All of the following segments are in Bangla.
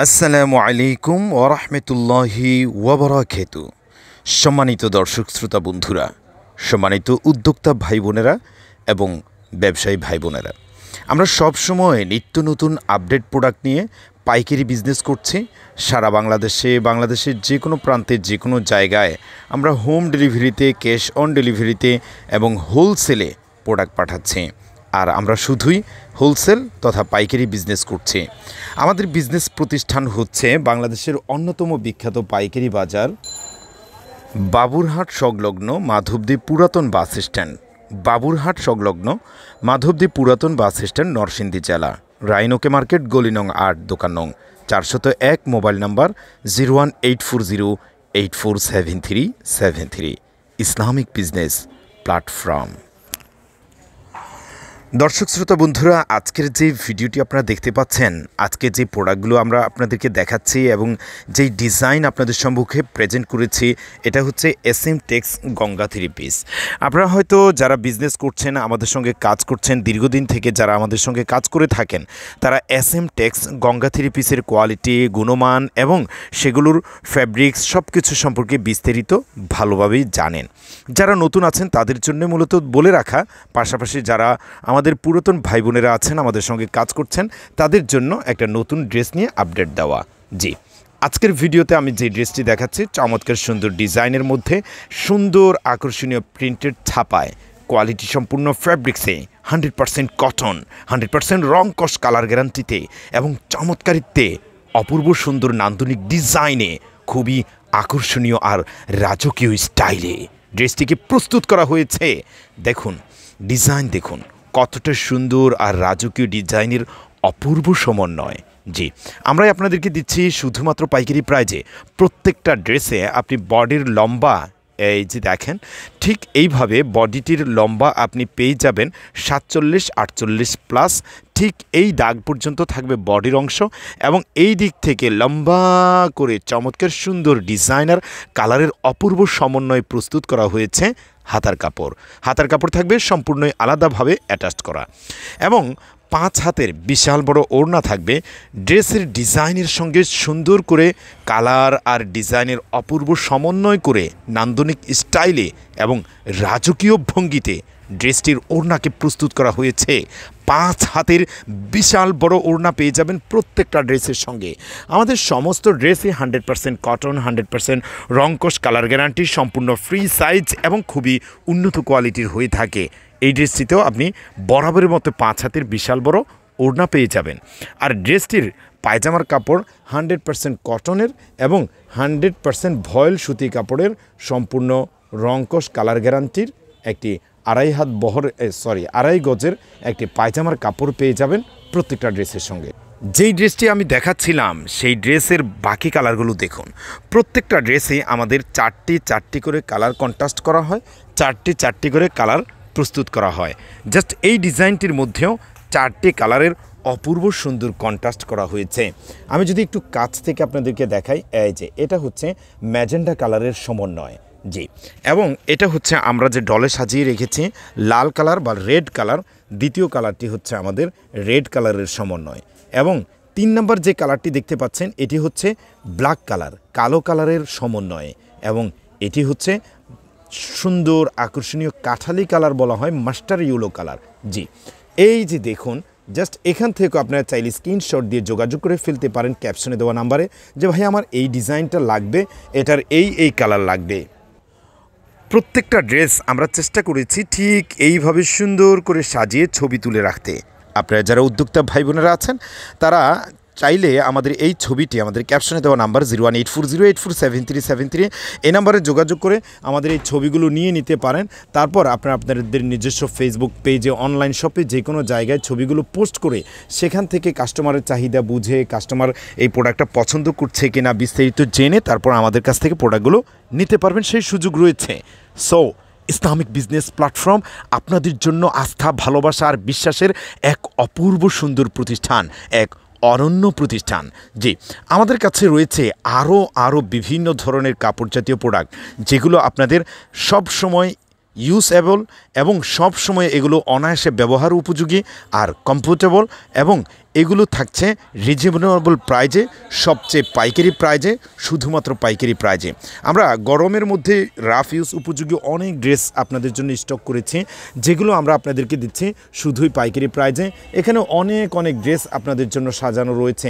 আসসালামু আলাইকুম ওয়া রাহমাতুল্লাহি ওয়া বারাকাতু। সম্মানিত দর্শক শ্রোতা বন্ধুরা, সম্মানিত উদ্যোক্তা ভাই বোনেরা এবং ব্যবসায়ী ভাই বোনেরা, আমরা সব সময় নিত্য নতুন আপডেট প্রোডাক্ট নিয়ে পাইকারি বিজনেস করছি। সারা বাংলাদেশের যে কোনো প্রান্তে যে কোনো জায়গায় আমরা হোম ডেলিভারিতে, ক্যাশ অন ডেলিভারিতে এবং হোলসেলে প্রোডাক্ট পাঠাচ্ছি। আর আমরা শুধুই হোলসেল তথা পাইকারি বিজনেস করছি। আমাদের বিজনেস প্রতিষ্ঠান হচ্ছে বাংলাদেশের অন্যতম বিখ্যাত পাইকারি বাজার বাবুরহাট সংলগ্ন মাধবদী পুরাতন বাস স্ট্যান্ড। বাবুরহাট সংলগ্ন মাধবদী পুরাতন বাস স্ট্যান্ড, নরসিংদী জেলা, রাইনোকে মার্কেট, গলি নং ৮, দোকান নং ৪০১, mobile number 0184084737 Islamic business platform. দর্শক শ্রোতা বন্ধুরা, আজকের যে ভিডিওটি আপনারা দেখতে পাচ্ছেন, আজকে যে প্রোডাক্টগুলো আমরা আপনাদেরকে দেখাচ্ছি এবং যেই ডিজাইন আপনাদের সম্মুখে প্রেজেন্ট করেছি, এটা হচ্ছে SM টেক্স গঙ্গা 3 পিস। আপনারা হয়তো যারা বিজনেস করছেন, আমাদের সঙ্গে কাজ করছেন, দীর্ঘদিন থেকে যারা আমাদের সঙ্গে কাজ করে থাকেন, তারা SM টেক্স গঙ্গা 3 পিসের কোয়ালিটি, গুণমান এবং সেগুলোর ফ্যাব্রিক্স সব কিছু সম্পর্কে বিস্তারিত ভালোভাবেই জানেন। যারা নতুন আছেন তাদের জন্য মূলত বলে রাখা, পাশাপাশি যারা আমাদের পুরাতন ভাই বোনেরা আছেন, আমাদের সঙ্গে কাজ করছেন, তাদের জন্য একটা নতুন ড্রেস নিয়ে আপডেট দেওয়া। জি, আজকের ভিডিওতে আমি যে ড্রেসটি দেখাচ্ছি, চমৎকার সুন্দর ডিজাইনের মধ্যে সুন্দর আকর্ষণীয় প্রিন্টেড ছাপায়, কোয়ালিটি সম্পূর্ণ ফ্যাব্রিক্সে, 100% কটন, 100% রং কস কালার গ্যারান্টিতে এবং চমৎকারিত্বে, অপূর্ব সুন্দর নান্দনিক ডিজাইনে, খুবই আকর্ষণীয় আর রাজকীয় স্টাইলে ড্রেসটিকে প্রস্তুত করা হয়েছে। দেখুন ডিজাইন, দেখুন কতটা সুন্দর আর রাজকীয় ডিজাইনের অপূর্ব সমন্বয়। জি, আমরাই আপনাদেরকে দিচ্ছি শুধুমাত্র পাইকারি প্রাইজে। প্রত্যেকটা ড্রেসে আপনি বডির লম্বা, এই যে দেখেন, ঠিক এইভাবে বডিটির লম্বা আপনি পেয়ে যাবেন 47-48 প্লাস। ঠিক এই দাগ পর্যন্ত থাকবে বডির অংশ এবং এই দিক থেকে লম্বা করে চমৎকার সুন্দর ডিজাইনার কালারের অপূর্ব সমন্বয় প্রস্তুত করা হয়েছে। হাতার কাপড় থাকবে সম্পূর্ণই আলাদাভাবে অ্যাটাচ করা এবং 5 হাতের বিশাল বড় ওড়না থাকবে। ড্রেসের ডিজাইনের সঙ্গে সুন্দর করে কালার আর ডিজাইনের অপূর্ব সমন্বয় করে নান্দনিক স্টাইলে এবং রাজকীয় ভঙ্গিতে ড্রেসটির ওড়নাকে প্রস্তুত করা হয়েছে। 5 হাতের বিশাল বড় ওড়না পেয়ে যাবেন প্রত্যেকটা ড্রেসের সঙ্গে। আমাদের সমস্ত ড্রেসই 100% কটন, 100% রংকশ কালার গ্যারান্টি, সম্পূর্ণ ফ্রি সাইজ এবং খুবই উন্নত কোয়ালিটির হয়ে থাকে। এই ড্রেসটিতেও আপনি বরাবরের মতো 5 হাতের বিশাল বড় ওড়না পেয়ে যাবেন। আর ড্রেসটির পায়জামার কাপড় 100% কটনের এবং 100% ভয়েল সুতি কাপড়ের সম্পূর্ণ রংকশ কালার গ্যারান্টির একটি 2.5 গজের একটি পায়জামার কাপড় পেয়ে যাবেন প্রত্যেকটা ড্রেসের সঙ্গে। যেই ড্রেসটি আমি দেখাচ্ছিলাম সেই ড্রেসের বাকি কালারগুলো দেখুন। প্রত্যেকটা ড্রেসে আমাদের 4টি করে কালার কন্ট্রাস্ট করা হয়, 4টি করে কালার প্রস্তুত করা হয়। জাস্ট এই ডিজাইনটির মধ্যেও 4টি কালারের অপূর্ব সুন্দর কন্ট্রাস্ট করা হয়েছে। আমি যদি একটু কাছ থেকে আপনাদেরকে দেখাই, এই যে এটা হচ্ছে ম্যাজেন্ডা কালারের সমন্বয়। জি, এবং এটা হচ্ছে আমরা যে ডলে সাজিয়ে রেখেছি লাল কালার বা রেড কালার। দ্বিতীয় কালারটি হচ্ছে আমাদের রেড কালারের সমন্বয় এবং 3 নম্বর যে কালারটি দেখতে পাচ্ছেন এটি হচ্ছে ব্ল্যাক কালার, কালো কালারের সমন্বয়ে এবং এটি হচ্ছে সুন্দর আকর্ষণীয় কাঠালি কালার, বলা হয় মাস্টার ইয়েলো কালার। জি, এই যে দেখুন, জাস্ট এখান থেকে আপনারা চাইলে স্ক্রিনশট দিয়ে যোগাযোগ করে ফেলতে পারেন ক্যাপশনে দেওয়া নাম্বারে, যে ভাই আমার এই ডিজাইনটা লাগবে, এটার এই কালার লাগবে। প্রত্যেকটা ড্রেস আমরা চেষ্টা করেছি ঠিক এইভাবে সুন্দর করে সাজিয়ে ছবি তুলে রাখতে। আপনারা যারা উদ্যোক্তা ভাই বোনেরা আছেন, তারা চাইলে আমাদের এই ছবিটি আমাদের ক্যাপশনে দেওয়া নাম্বার 0184084737 এই নাম্বারে যোগাযোগ করে আমাদের এই ছবিগুলো নিয়ে নিতে পারেন। তারপর আপনারা আপনাদের নিজস্ব ফেসবুক পেজে, অনলাইন শপে যে কোনো জায়গায় ছবিগুলো পোস্ট করে সেখান থেকে কাস্টমারের চাহিদা বুঝে, কাস্টমার এই প্রোডাক্টটা পছন্দ করছে কিনা বিস্তারিত জেনে তারপর আমাদের কাছ থেকে প্রোডাক্টগুলো নিতে পারবেন, সেই সুযোগ রয়েছে। সো ইসলামিক বিজনেস প্ল্যাটফর্ম আপনাদের জন্য আস্থা, ভালোবাসা আর বিশ্বাসের এক অপূর্ব সুন্দর প্রতিষ্ঠান, এক অনন্য প্রতিষ্ঠান। জি, আমাদের কাছে রয়েছে আরও বিভিন্ন ধরনের কাপড় জাতীয় প্রোডাক্ট, যেগুলো আপনাদের সব সময় ইউজেবল এবং সব সময় এগুলো অনায়াসে ব্যবহার উপযোগী আর কমফোর্টেবল এবং এগুলো থাকছে রিজনেবল প্রাইজে, সবচেয়ে পাইকারি প্রাইজে, শুধুমাত্র পাইকারি প্রাইজে। আমরা গরমের মধ্যে রাফ ইউজ উপযোগী অনেক ড্রেস আপনাদের জন্য স্টক করেছি, যেগুলো আমরা আপনাদেরকে দিচ্ছি শুধুই পাইকারি প্রাইজে। এখানে অনেক অনেক ড্রেস আপনাদের জন্য সাজানো রয়েছে।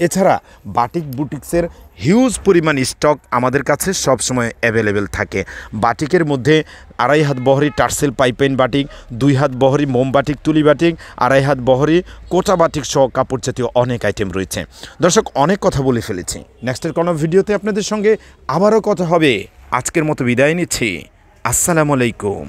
এছাড়া বাটিক বুটিক্সের হিউজ পরিমাণ স্টক আমাদের কাছে সবসময় অ্যাভেলেবেল থাকে। বাটিকের মধ্যে 2.5 হাত বহরি টার্সেল পাইপেন বাটিক, 2 হাত বহরি মোম বাটিক, তুলি বাটিক, 2.5 হাত বহরি কোটা বাটিক সহ কাপড় জাতীয় অনেক আইটেম রয়েছে। দর্শক, অনেক কথা বলে ফেলেছি। নেক্সটের কোনো ভিডিওতে আপনাদের সঙ্গে আবারও কথা হবে। আজকের মতো বিদায় নিচ্ছি। আসসালামু আলাইকুম।